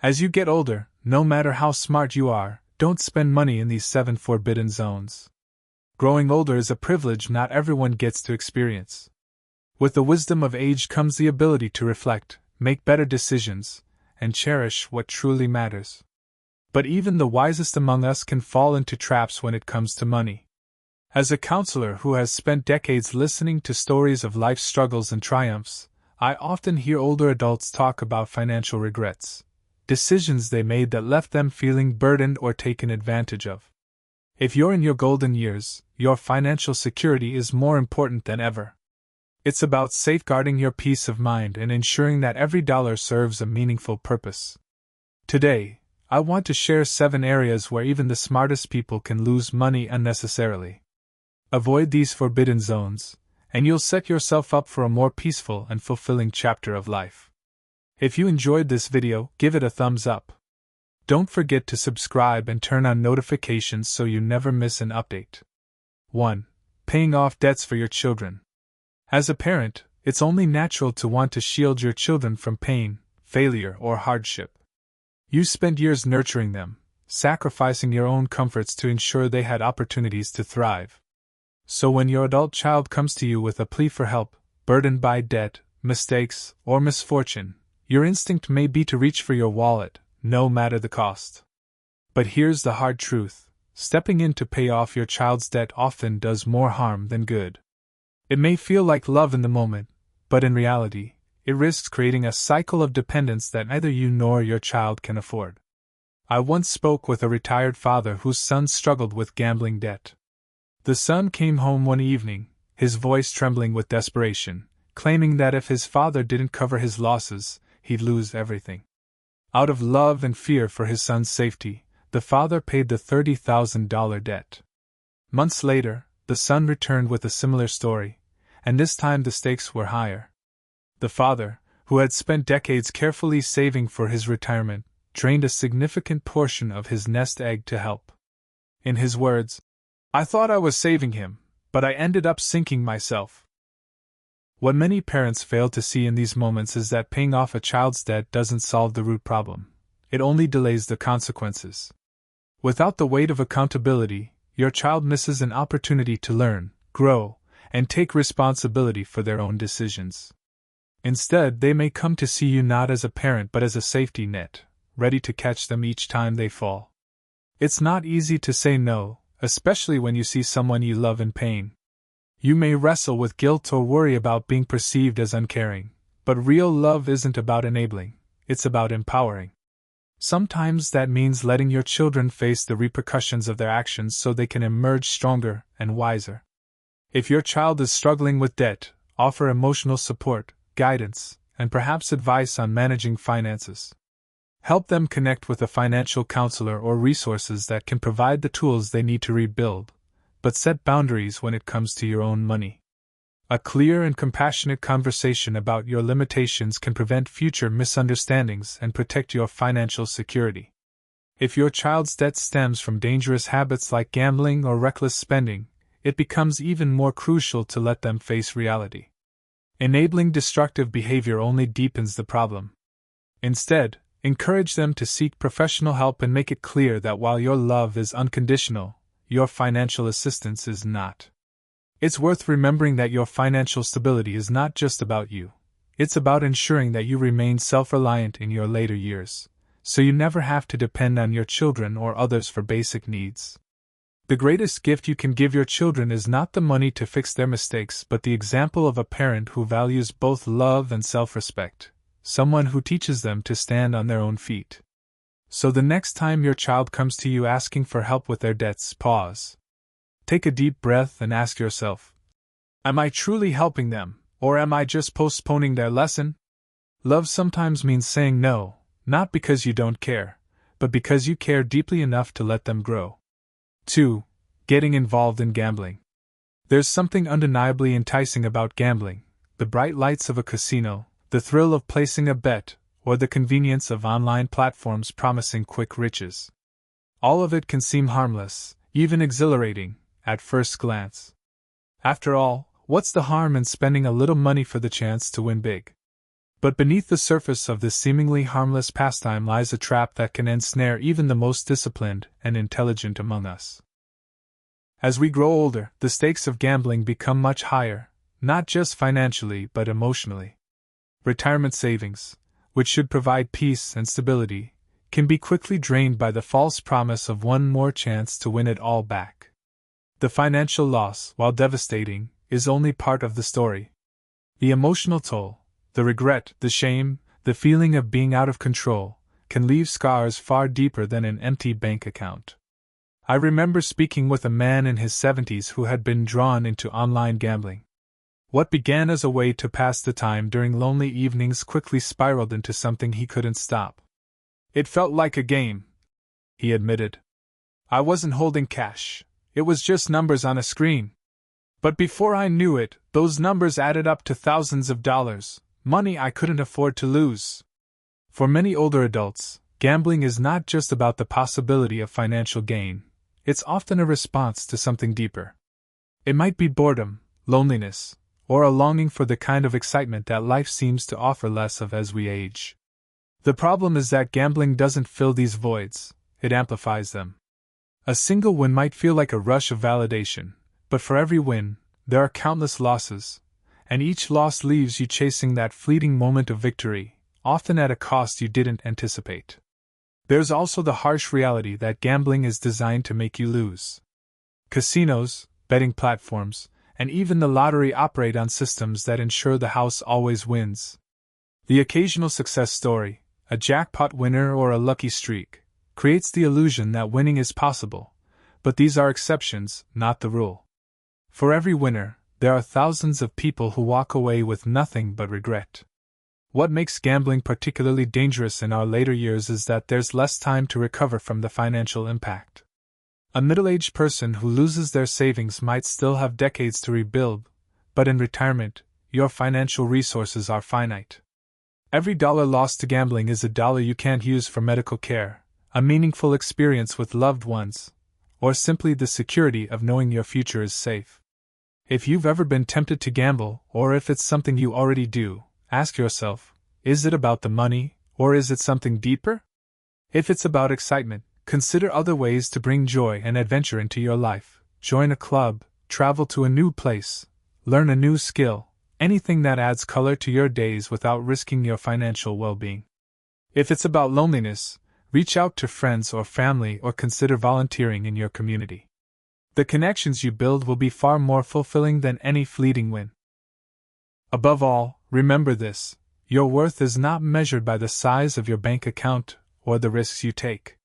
As you get older, no matter how smart you are, don't spend money in these 7 forbidden zones. Growing older is a privilege not everyone gets to experience. With the wisdom of age comes the ability to reflect, make better decisions, and cherish what truly matters. But even the wisest among us can fall into traps when it comes to money. As a counselor who has spent decades listening to stories of life's struggles and triumphs, I often hear older adults talk about financial regrets, decisions they made that left them feeling burdened or taken advantage of. If you're in your golden years, your financial security is more important than ever. It's about safeguarding your peace of mind and ensuring that every dollar serves a meaningful purpose. Today, I want to share 7 areas where even the smartest people can lose money unnecessarily. Avoid these forbidden zones, and you'll set yourself up for a more peaceful and fulfilling chapter of life. If you enjoyed this video, give it a thumbs up. Don't forget to subscribe and turn on notifications so you never miss an update. 1. Paying off debts for your children. As a parent, it's only natural to want to shield your children from pain, failure, or hardship. You spent years nurturing them, sacrificing your own comforts to ensure they had opportunities to thrive. So when your adult child comes to you with a plea for help, burdened by debt, mistakes, or misfortune, your instinct may be to reach for your wallet, no matter the cost. But here's the hard truth: stepping in to pay off your child's debt often does more harm than good. It may feel like love in the moment, but in reality, it risks creating a cycle of dependence that neither you nor your child can afford. I once spoke with a retired father whose son struggled with gambling debt. The son came home one evening, his voice trembling with desperation, claiming that if his father didn't cover his losses, he'd lose everything. Out of love and fear for his son's safety, the father paid the $30,000 debt. Months later, the son returned with a similar story, and this time the stakes were higher. The father, who had spent decades carefully saving for his retirement, drained a significant portion of his nest egg to help. In his words, "I thought I was saving him, but I ended up sinking myself." What many parents fail to see in these moments is that paying off a child's debt doesn't solve the root problem. It only delays the consequences. Without the weight of accountability, your child misses an opportunity to learn, grow, and take responsibility for their own decisions. Instead, they may come to see you not as a parent but as a safety net, ready to catch them each time they fall. It's not easy to say no, especially when you see someone you love in pain. You may wrestle with guilt or worry about being perceived as uncaring, but real love isn't about enabling, it's about empowering. Sometimes that means letting your children face the repercussions of their actions so they can emerge stronger and wiser. If your child is struggling with debt, offer emotional support, guidance, and perhaps advice on managing finances. Help them connect with a financial counselor or resources that can provide the tools they need to rebuild, but set boundaries when it comes to your own money. A clear and compassionate conversation about your limitations can prevent future misunderstandings and protect your financial security. If your child's debt stems from dangerous habits like gambling or reckless spending, it becomes even more crucial to let them face reality. Enabling destructive behavior only deepens the problem. Instead, encourage them to seek professional help and make it clear that while your love is unconditional, your financial assistance is not. It's worth remembering that your financial stability is not just about you. It's about ensuring that you remain self-reliant in your later years, so you never have to depend on your children or others for basic needs. The greatest gift you can give your children is not the money to fix their mistakes, but the example of a parent who values both love and self-respect, someone who teaches them to stand on their own feet. So the next time your child comes to you asking for help with their debts, pause. Take a deep breath and ask yourself, am I truly helping them, or am I just postponing their lesson? Love sometimes means saying no, not because you don't care, but because you care deeply enough to let them grow. 2. Getting involved in gambling. There's something undeniably enticing about gambling: the bright lights of a casino, the thrill of placing a bet, or the convenience of online platforms promising quick riches. All of it can seem harmless, even exhilarating, at first glance. After all, what's the harm in spending a little money for the chance to win big? But beneath the surface of this seemingly harmless pastime lies a trap that can ensnare even the most disciplined and intelligent among us. As we grow older, the stakes of gambling become much higher, not just financially but emotionally. Retirement savings, which should provide peace and stability, can be quickly drained by the false promise of one more chance to win it all back. The financial loss, while devastating, is only part of the story. The emotional toll, the regret, the shame, the feeling of being out of control, can leave scars far deeper than an empty bank account. I remember speaking with a man in his 70s who had been drawn into online gambling. What began as a way to pass the time during lonely evenings quickly spiraled into something he couldn't stop. It felt like a game, he admitted. I wasn't holding cash, it was just numbers on a screen. But before I knew it, those numbers added up to thousands of dollars, money I couldn't afford to lose. For many older adults, gambling is not just about the possibility of financial gain, it's often a response to something deeper. It might be boredom, loneliness, or a longing for the kind of excitement that life seems to offer less of as we age. The problem is that gambling doesn't fill these voids, it amplifies them. A single win might feel like a rush of validation, but for every win, there are countless losses, and each loss leaves you chasing that fleeting moment of victory, often at a cost you didn't anticipate. There's also the harsh reality that gambling is designed to make you lose. Casinos, betting platforms, and even the lottery operate on systems that ensure the house always wins. The occasional success story, a jackpot winner or a lucky streak, creates the illusion that winning is possible, but these are exceptions, not the rule. For every winner, there are thousands of people who walk away with nothing but regret. What makes gambling particularly dangerous in our later years is that there's less time to recover from the financial impact. A middle-aged person who loses their savings might still have decades to rebuild, but in retirement, your financial resources are finite. Every dollar lost to gambling is a dollar you can't use for medical care, a meaningful experience with loved ones, or simply the security of knowing your future is safe. If you've ever been tempted to gamble, or if it's something you already do, ask yourself, is it about the money, or is it something deeper? If it's about excitement, consider other ways to bring joy and adventure into your life. Join a club, travel to a new place, learn a new skill, anything that adds color to your days without risking your financial well-being. If it's about loneliness, reach out to friends or family or consider volunteering in your community. The connections you build will be far more fulfilling than any fleeting win. Above all, remember this: your worth is not measured by the size of your bank account or the risks you take.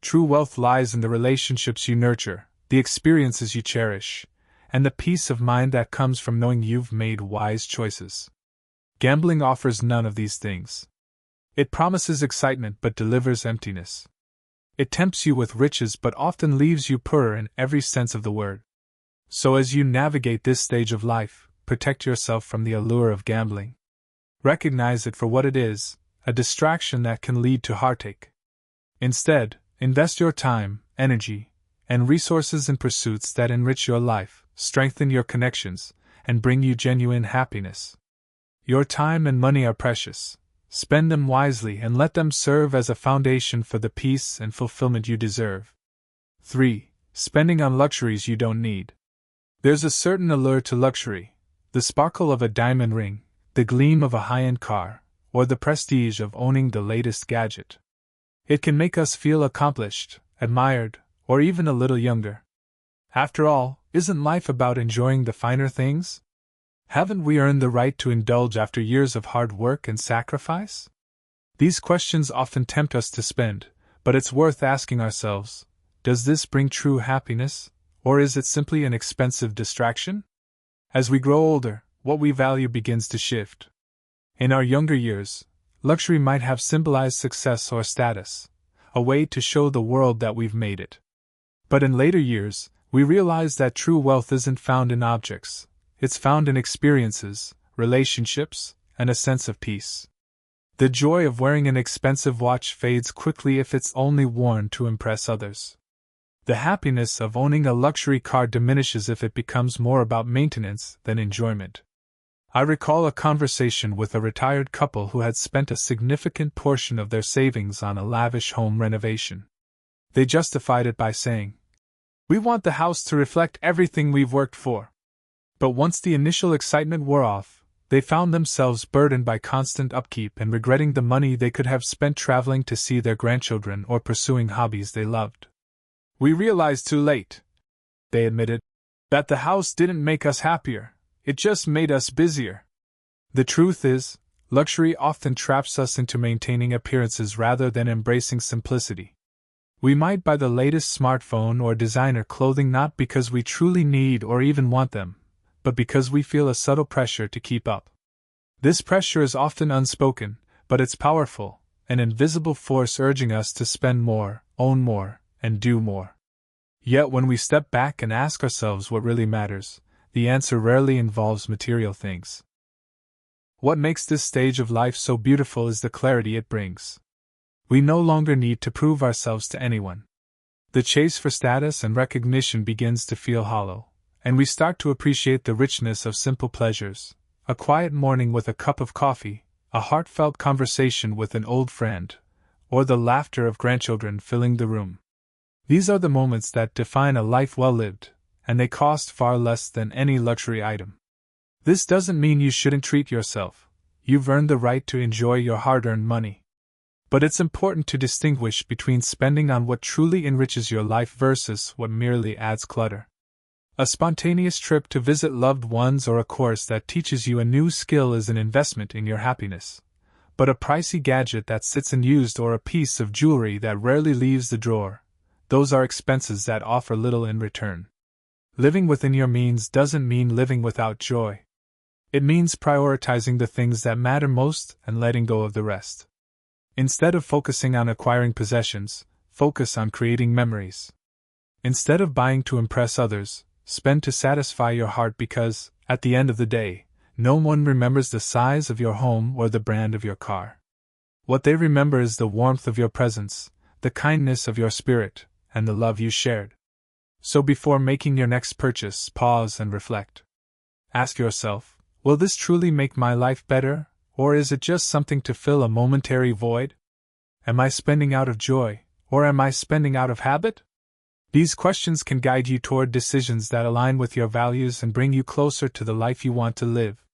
True wealth lies in the relationships you nurture, the experiences you cherish, and the peace of mind that comes from knowing you've made wise choices. Gambling offers none of these things. It promises excitement but delivers emptiness. It tempts you with riches but often leaves you poorer in every sense of the word. So as you navigate this stage of life, protect yourself from the allure of gambling. Recognize it for what it is, a distraction that can lead to heartache. Instead, invest your time, energy, and resources in pursuits that enrich your life, strengthen your connections, and bring you genuine happiness. Your time and money are precious. Spend them wisely and let them serve as a foundation for the peace and fulfillment you deserve. 3. Spending on luxuries you don't need. There's a certain allure to luxury, the sparkle of a diamond ring, the gleam of a high-end car, or the prestige of owning the latest gadget. It can make us feel accomplished, admired, or even a little younger. After all, isn't life about enjoying the finer things? Haven't we earned the right to indulge after years of hard work and sacrifice? These questions often tempt us to spend, but it's worth asking ourselves, does this bring true happiness, or is it simply an expensive distraction? As we grow older, what we value begins to shift. In our younger years, luxury might have symbolized success or status, a way to show the world that we've made it. But in later years, we realize that true wealth isn't found in objects. It's found in experiences, relationships, and a sense of peace. The joy of wearing an expensive watch fades quickly if it's only worn to impress others. The happiness of owning a luxury car diminishes if it becomes more about maintenance than enjoyment. I recall a conversation with a retired couple who had spent a significant portion of their savings on a lavish home renovation. They justified it by saying, "We want the house to reflect everything we've worked for." But once the initial excitement wore off, they found themselves burdened by constant upkeep and regretting the money they could have spent traveling to see their grandchildren or pursuing hobbies they loved. "We realized too late," they admitted, "that the house didn't make us happier, it just made us busier." The truth is, luxury often traps us into maintaining appearances rather than embracing simplicity. We might buy the latest smartphone or designer clothing not because we truly need or even want them, but because we feel a subtle pressure to keep up. This pressure is often unspoken, but it's powerful, an invisible force urging us to spend more, own more, and do more. Yet when we step back and ask ourselves what really matters, the answer rarely involves material things. What makes this stage of life so beautiful is the clarity it brings. We no longer need to prove ourselves to anyone. The chase for status and recognition begins to feel hollow, and we start to appreciate the richness of simple pleasures: a quiet morning with a cup of coffee, a heartfelt conversation with an old friend, or the laughter of grandchildren filling the room. These are the moments that define a life well lived, and they cost far less than any luxury item. This doesn't mean you shouldn't treat yourself. You've earned the right to enjoy your hard-earned money. But it's important to distinguish between spending on what truly enriches your life versus what merely adds clutter. A spontaneous trip to visit loved ones or a course that teaches you a new skill is an investment in your happiness. But a pricey gadget that sits unused or a piece of jewelry that rarely leaves the drawer, those are expenses that offer little in return. Living within your means doesn't mean living without joy. It means prioritizing the things that matter most and letting go of the rest. Instead of focusing on acquiring possessions, focus on creating memories. Instead of buying to impress others, spend to satisfy your heart because, at the end of the day, no one remembers the size of your home or the brand of your car. What they remember is the warmth of your presence, the kindness of your spirit, and the love you shared. So before making your next purchase, pause and reflect. Ask yourself, will this truly make my life better, or is it just something to fill a momentary void? Am I spending out of joy, or am I spending out of habit? These questions can guide you toward decisions that align with your values and bring you closer to the life you want to live.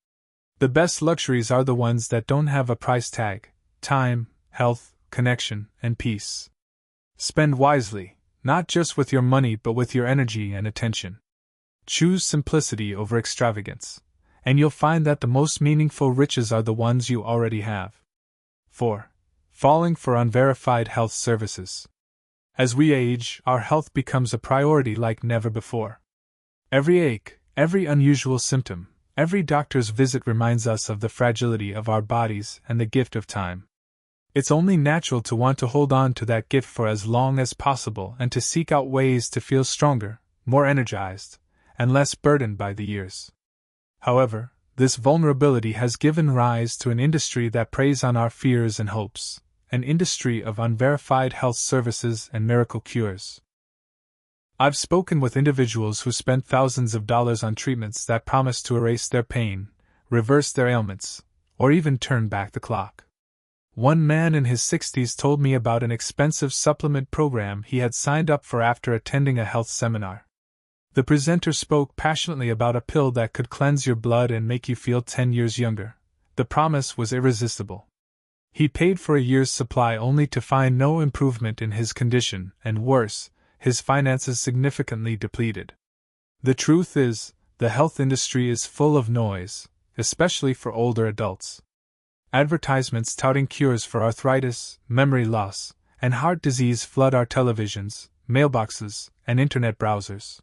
The best luxuries are the ones that don't have a price tag: time, health, connection, and peace. Spend wisely. Not just with your money but with your energy and attention. Choose simplicity over extravagance, and you'll find that the most meaningful riches are the ones you already have. 4. Falling for unverified health services. As we age, our health becomes a priority like never before. Every ache, every unusual symptom, every doctor's visit reminds us of the fragility of our bodies and the gift of time. It's only natural to want to hold on to that gift for as long as possible and to seek out ways to feel stronger, more energized, and less burdened by the years. However, this vulnerability has given rise to an industry that preys on our fears and hopes, an industry of unverified health services and miracle cures. I've spoken with individuals who spent thousands of dollars on treatments that promise to erase their pain, reverse their ailments, or even turn back the clock. One man in his 60s told me about an expensive supplement program he had signed up for after attending a health seminar. The presenter spoke passionately about a pill that could cleanse your blood and make you feel 10 years younger. The promise was irresistible. He paid for a year's supply only to find no improvement in his condition, and worse, his finances significantly depleted. The truth is, the health industry is full of noise, especially for older adults. Advertisements touting cures for arthritis, memory loss, and heart disease flood our televisions, mailboxes, and internet browsers.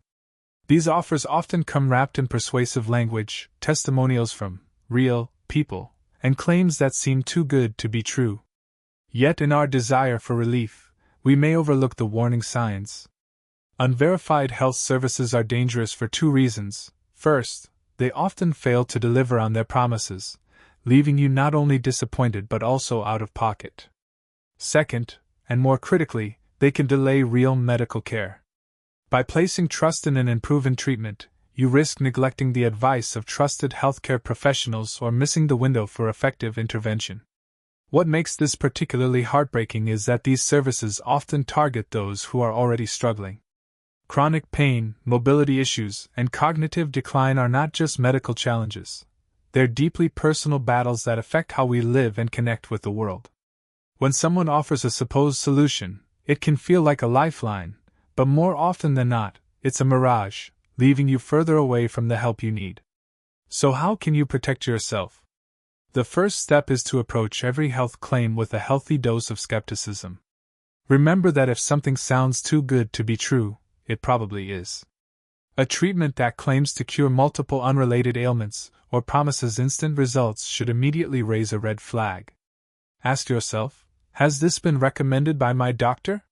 These offers often come wrapped in persuasive language, testimonials from real people, and claims that seem too good to be true. Yet in our desire for relief, we may overlook the warning signs. Unverified health services are dangerous for two reasons. First, they often fail to deliver on their promises, leaving you not only disappointed but also out of pocket. Second, and more critically, they can delay real medical care. By placing trust in an unproven treatment, you risk neglecting the advice of trusted healthcare professionals or missing the window for effective intervention. What makes this particularly heartbreaking is that these services often target those who are already struggling. Chronic pain, mobility issues, and cognitive decline are not just medical challenges. They're deeply personal battles that affect how we live and connect with the world. When someone offers a supposed solution, it can feel like a lifeline, but more often than not, it's a mirage, leaving you further away from the help you need. So how can you protect yourself? The first step is to approach every health claim with a healthy dose of skepticism. Remember that if something sounds too good to be true, it probably is. A treatment that claims to cure multiple unrelated ailments or promises instant results should immediately raise a red flag. Ask yourself, has this been recommended by my doctor?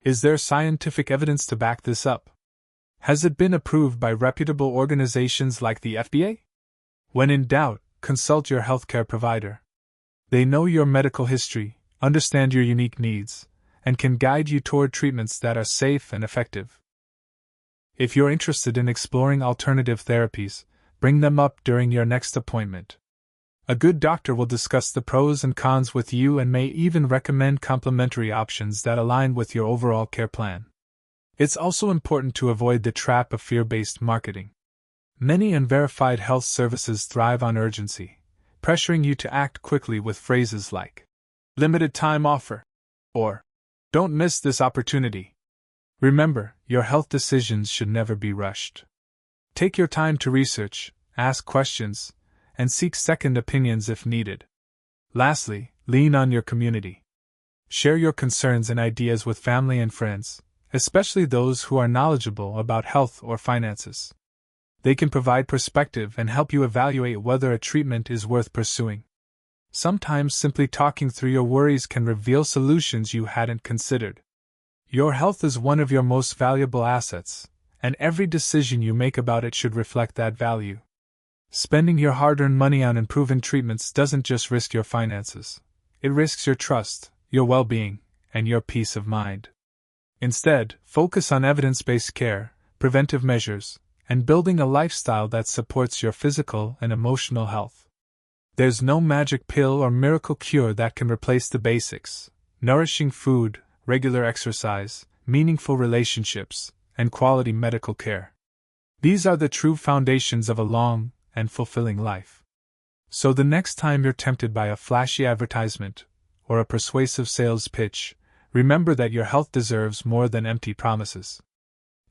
Is there scientific evidence to back this up? Has it been approved by reputable organizations like the FDA? When in doubt, consult your healthcare provider. They know your medical history, understand your unique needs, and can guide you toward treatments that are safe and effective. If you're interested in exploring alternative therapies, bring them up during your next appointment. A good doctor will discuss the pros and cons with you and may even recommend complementary options that align with your overall care plan. It's also important to avoid the trap of fear-based marketing. Many unverified health services thrive on urgency, pressuring you to act quickly with phrases like, "limited time offer," or, "don't miss this opportunity." Remember, your health decisions should never be rushed. Take your time to research, ask questions, and seek second opinions if needed. Lastly, lean on your community. Share your concerns and ideas with family and friends, especially those who are knowledgeable about health or finances. They can provide perspective and help you evaluate whether a treatment is worth pursuing. Sometimes simply talking through your worries can reveal solutions you hadn't considered. Your health is one of your most valuable assets, and every decision you make about it should reflect that value. Spending your hard-earned money on improving treatments doesn't just risk your finances. It risks your trust, your well-being, and your peace of mind. Instead, focus on evidence-based care, preventive measures, and building a lifestyle that supports your physical and emotional health. There's no magic pill or miracle cure that can replace the basics: nourishing food, regular exercise, meaningful relationships, and quality medical care. These are the true foundations of a long and fulfilling life. So the next time you're tempted by a flashy advertisement or a persuasive sales pitch, remember that your health deserves more than empty promises.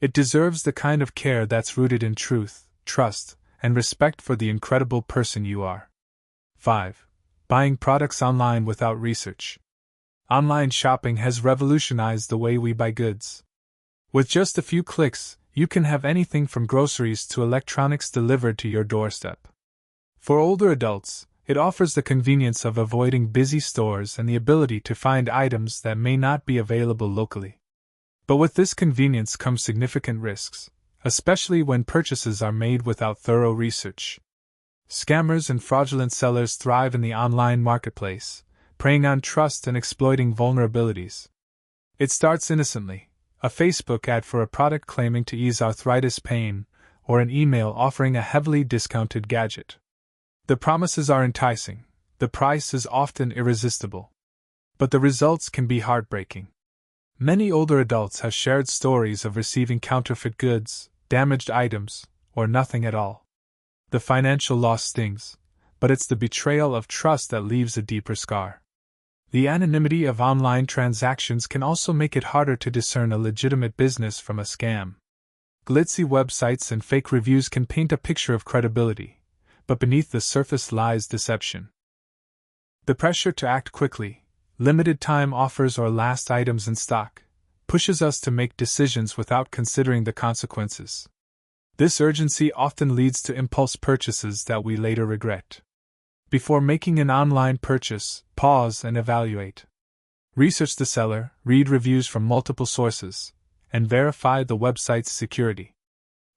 It deserves the kind of care that's rooted in truth, trust, and respect for the incredible person you are. 5. Buying products online without research. Online shopping has revolutionized the way we buy goods. With just a few clicks, you can have anything from groceries to electronics delivered to your doorstep. For older adults, it offers the convenience of avoiding busy stores and the ability to find items that may not be available locally. But with this convenience comes significant risks, especially when purchases are made without thorough research. Scammers and fraudulent sellers thrive in the online marketplace, preying on trust and exploiting vulnerabilities. It starts innocently: a Facebook ad for a product claiming to ease arthritis pain, or an email offering a heavily discounted gadget. The promises are enticing, the price is often irresistible. But the results can be heartbreaking. Many older adults have shared stories of receiving counterfeit goods, damaged items, or nothing at all. The financial loss stings, but it's the betrayal of trust that leaves a deeper scar. The anonymity of online transactions can also make it harder to discern a legitimate business from a scam. Glitzy websites and fake reviews can paint a picture of credibility, but beneath the surface lies deception. The pressure to act quickly, limited time offers or last items in stock, pushes us to make decisions without considering the consequences. This urgency often leads to impulse purchases that we later regret. Before making an online purchase, pause and evaluate. Research the seller, read reviews from multiple sources, and verify the website's security.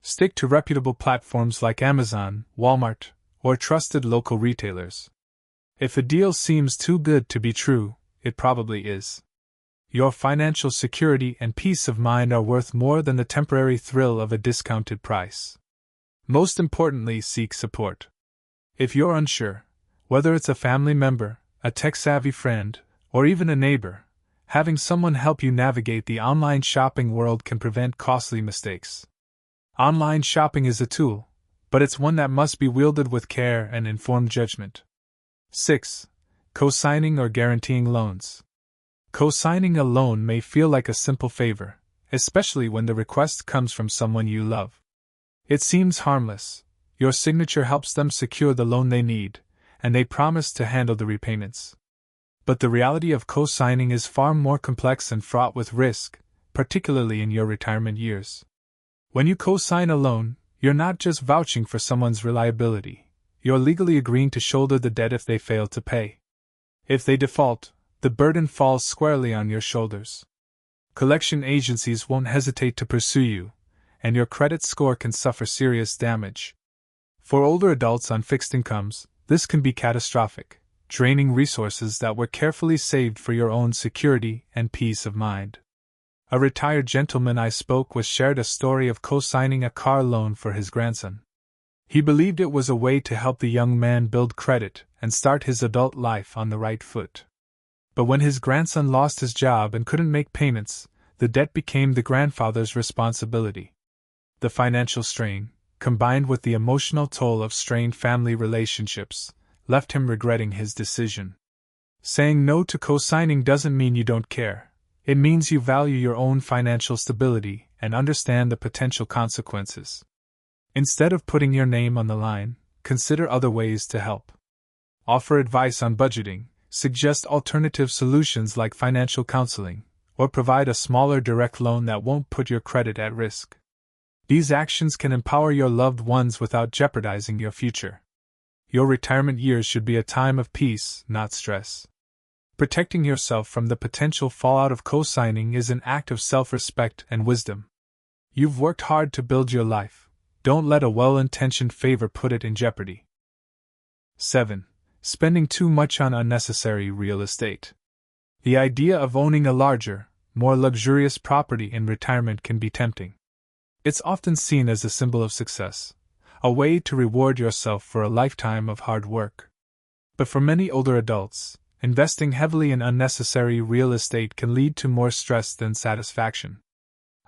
Stick to reputable platforms like Amazon, Walmart, or trusted local retailers. If a deal seems too good to be true, it probably is. Your financial security and peace of mind are worth more than the temporary thrill of a discounted price. Most importantly, seek support. If you're unsure, whether it's a family member, a tech-savvy friend, or even a neighbor, having someone help you navigate the online shopping world can prevent costly mistakes. Online shopping is a tool, but it's one that must be wielded with care and informed judgment. 6. Co-signing or guaranteeing loans. Co-signing a loan may feel like a simple favor, especially when the request comes from someone you love. It seems harmless. Your signature helps them secure the loan they need, and they promise to handle the repayments. But the reality of co-signing is far more complex and fraught with risk, particularly in your retirement years. When you co-sign a loan, you're not just vouching for someone's reliability, you're legally agreeing to shoulder the debt if they fail to pay. If they default, the burden falls squarely on your shoulders. Collection agencies won't hesitate to pursue you, and your credit score can suffer serious damage. For older adults on fixed incomes, this can be catastrophic, draining resources that were carefully saved for your own security and peace of mind. A retired gentleman I spoke with shared a story of co-signing a car loan for his grandson. He believed it was a way to help the young man build credit and start his adult life on the right foot. But when his grandson lost his job and couldn't make payments, the debt became the grandfather's responsibility. The financial strain, combined with the emotional toll of strained family relationships, left him regretting his decision. Saying no to co-signing doesn't mean you don't care. It means you value your own financial stability and understand the potential consequences. Instead of putting your name on the line, consider other ways to help. Offer advice on budgeting, suggest alternative solutions like financial counseling, or provide a smaller direct loan that won't put your credit at risk. These actions can empower your loved ones without jeopardizing your future. Your retirement years should be a time of peace, not stress. Protecting yourself from the potential fallout of co-signing is an act of self-respect and wisdom. You've worked hard to build your life. Don't let a well-intentioned favor put it in jeopardy. 7. Spending too much on unnecessary real estate. The idea of owning a larger, more luxurious property in retirement can be tempting. It's often seen as a symbol of success, a way to reward yourself for a lifetime of hard work. But for many older adults, investing heavily in unnecessary real estate can lead to more stress than satisfaction.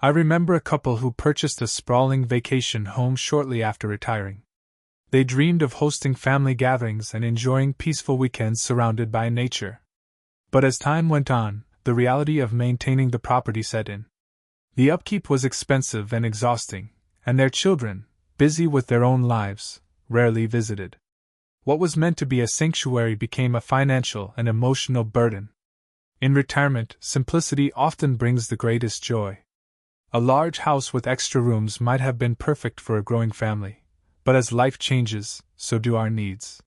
I remember a couple who purchased a sprawling vacation home shortly after retiring. They dreamed of hosting family gatherings and enjoying peaceful weekends surrounded by nature. But as time went on, the reality of maintaining the property set in. The upkeep was expensive and exhausting, and their children, busy with their own lives, rarely visited. What was meant to be a sanctuary became a financial and emotional burden. In retirement, simplicity often brings the greatest joy. A large house with extra rooms might have been perfect for a growing family, but as life changes, so do our needs.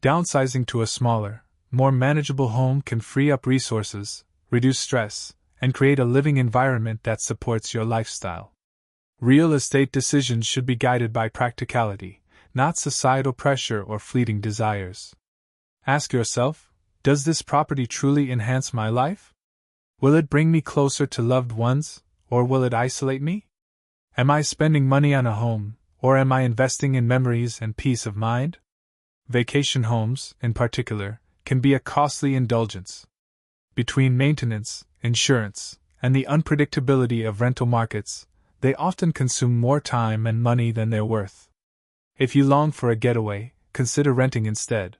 Downsizing to a smaller, more manageable home can free up resources, reduce stress, and create a living environment that supports your lifestyle. Real estate decisions should be guided by practicality, not societal pressure or fleeting desires. Ask yourself, does this property truly enhance my life? Will it bring me closer to loved ones, or will it isolate me? Am I spending money on a home, or am I investing in memories and peace of mind? Vacation homes, in particular, can be a costly indulgence. Between maintenance, insurance, and the unpredictability of rental markets, they often consume more time and money than they're worth. If you long for a getaway, consider renting instead.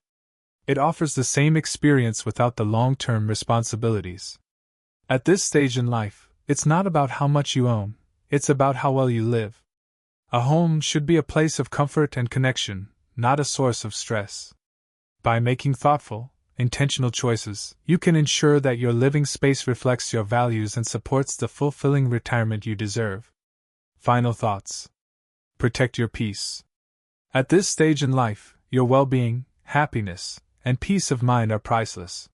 It offers the same experience without the long-term responsibilities. At this stage in life, it's not about how much you own, it's about how well you live. A home should be a place of comfort and connection, not a source of stress. By making thoughtful, intentional choices, you can ensure that your living space reflects your values and supports the fulfilling retirement you deserve. Final thoughts. Protect your peace. At this stage in life, your well-being, happiness, and peace of mind are priceless.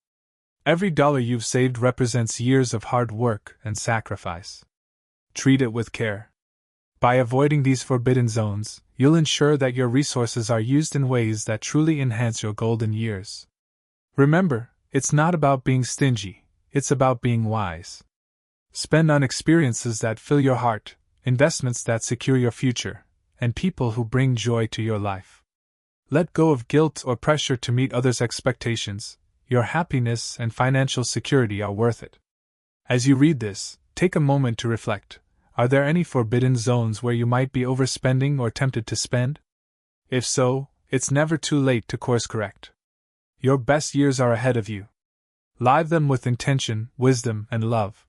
Every dollar you've saved represents years of hard work and sacrifice. Treat it with care. By avoiding these forbidden zones, you'll ensure that your resources are used in ways that truly enhance your golden years. Remember, it's not about being stingy, it's about being wise. Spend on experiences that fill your heart, investments that secure your future, and people who bring joy to your life. Let go of guilt or pressure to meet others' expectations. Your happiness and financial security are worth it. As you read this, take a moment to reflect. Are there any forbidden zones where you might be overspending or tempted to spend? If so, it's never too late to course correct. Your best years are ahead of you. Live them with intention, wisdom, and love.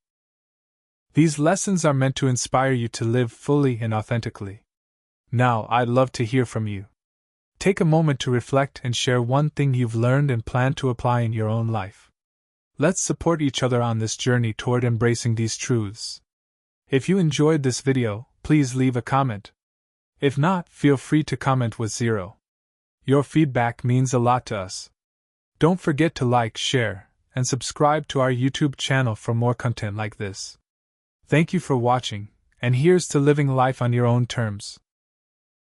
These lessons are meant to inspire you to live fully and authentically. Now, I'd love to hear from you. Take a moment to reflect and share one thing you've learned and plan to apply in your own life. Let's support each other on this journey toward embracing these truths. If you enjoyed this video, please leave a comment. If not, feel free to comment with 0. Your feedback means a lot to us. Don't forget to like, share, and subscribe to our YouTube channel for more content like this. Thank you for watching, and here's to living life on your own terms.